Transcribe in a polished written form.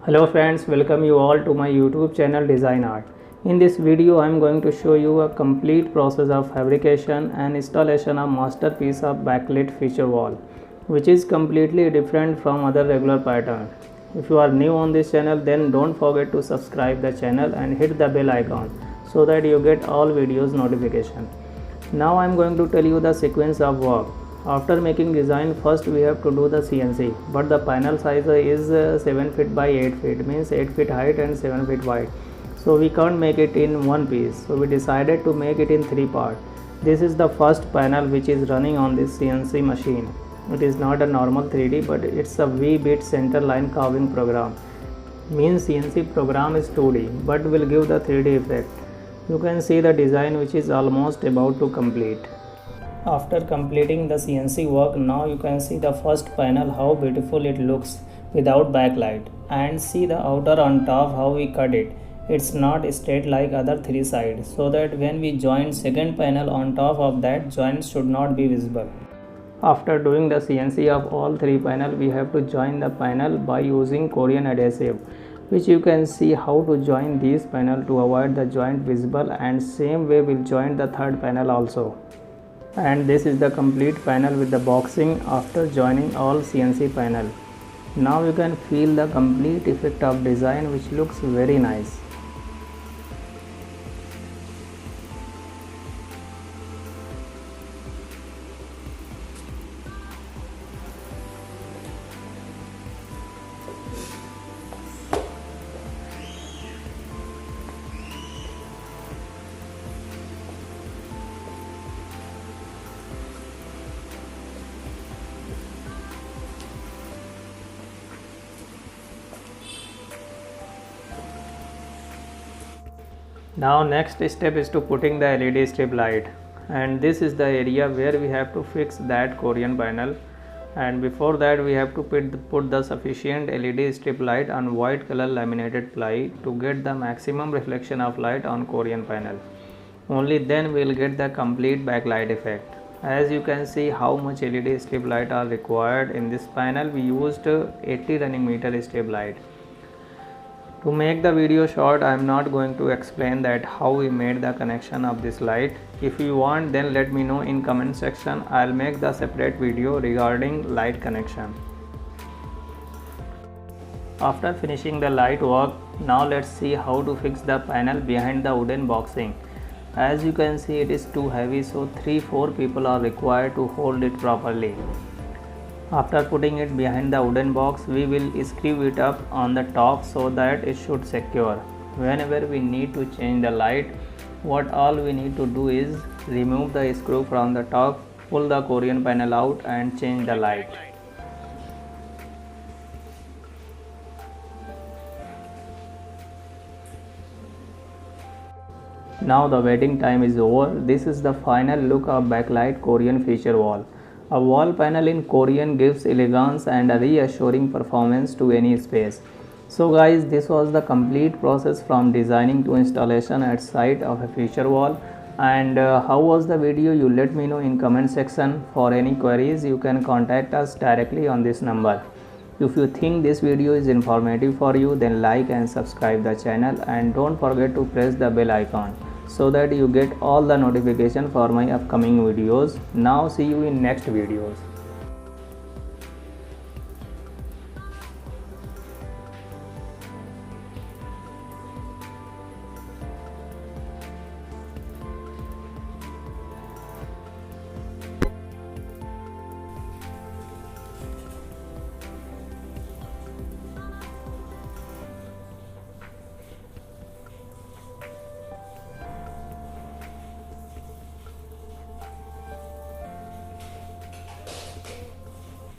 Hello friends, welcome you all to my YouTube channel Design Art. In this video I am going to show you a complete process of fabrication and installation of masterpiece of backlit feature wall, which is completely different from other regular pattern. If you are new on this channel, then don't forget to subscribe the channel and hit the bell icon so that you get all videos notification. Now I am going to tell you the sequence of work. After making design, first we have to do the CNC, but the panel size is 7 feet by 8 feet, means 8 feet height and 7 feet wide. So we can't make it in one piece, so we decided to make it in three parts. This is the first panel which is running on this CNC machine. It is not a normal 3D, but it's a V-bit center line carving program. Means CNC program is 2D, but will give the 3D effect. You can see the design which is almost about to complete. After completing the CNC work, now you can see the first panel how beautiful it looks without backlight, and see the outer on top how we cut it. It's not straight like other three sides, so that when we join second panel on top of that, joints should not be visible. After doing the CNC of all three panel, we have to join the panel by using Corian adhesive, which you can see how to join these panel to avoid the joint visible, and same way we'll join the third panel also. And this is the complete panel with the boxing after joining all CNC panel. Now you can feel the complete effect of design, which looks very nice. Now next step is to putting the LED strip light, and this is the area where we have to fix that Corian panel, and before that we have to put the sufficient LED strip light on white color laminated ply to get the maximum reflection of light on Corian panel. Only then we will get the complete backlight effect. As you can see how much LED strip light are required in this panel, we used 80 running meter strip light. To make the video short, I am not going to explain that how we made the connection of this light. If you want, then let me know in comment section. I'll make the separate video regarding light connection. After finishing the light work, now let's see how to fix the panel behind the wooden boxing. As you can see, it is too heavy, so 3-4 people are required to hold it properly. After putting it behind the wooden box, we will screw it up on the top so that it should secure. Whenever we need to change the light, what all we need to do is remove the screw from the top, pull the Corian panel out and change the light. Now the waiting time is over. This is the final look of backlight Corian feature wall. A wall panel in Corian gives elegance and a reassuring performance to any space. So guys, this was the complete process from designing to installation at site of a feature wall. And how was the video? You let me know in comment section. For any queries, you can contact us directly on this number. If you think this video is informative for you, then like and subscribe the channel, and don't forget to press the bell icon so that you get all the notification for my upcoming videos. Now see you in next videos.